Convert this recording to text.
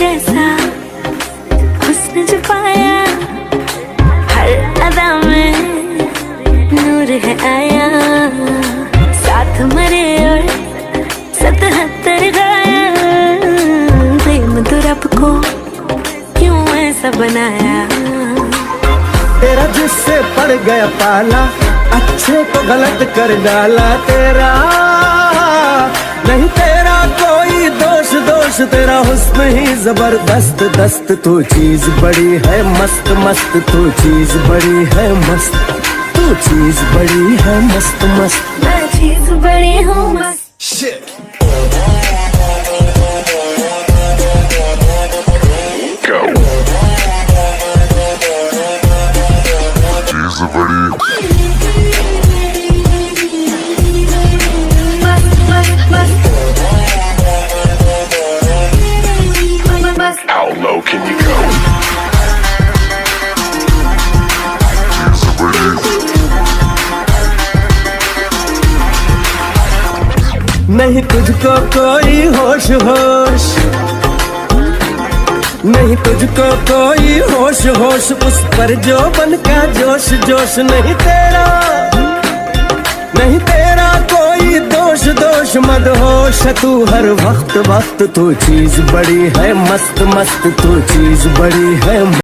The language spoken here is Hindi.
जैसा हुस्न जो पाया, हर अदा में नूर है आया। साथ मरे और 77 गाया, प्रेम तो रब को क्यों ऐसा बनाया। तेरा जिससे पड़ गया पाला, अच्छे को गलत कर डाला। तेरा नहीं तेरा कोई दोष, दोष तेरा हुस्न ही जबरदस्त दस्त। तू चीज बड़ी है मस्त मस्त, तू चीज बड़ी है मस्त, तू चीज बड़ी है मस्त मस्त। मैं चीज बड़ी हूँ मस्त। How low can you go? नहीं तुझको कोई होश होश, नहीं तुझको कोई होश होश, उस पर जो बन का जोश जोश। नहीं तेरा, नहीं तेरा कोई दोष दोष, मदहोश है तू हर वक्त वक्त। तू चीज बड़ी है मस्त मस्त, तू चीज बड़ी है।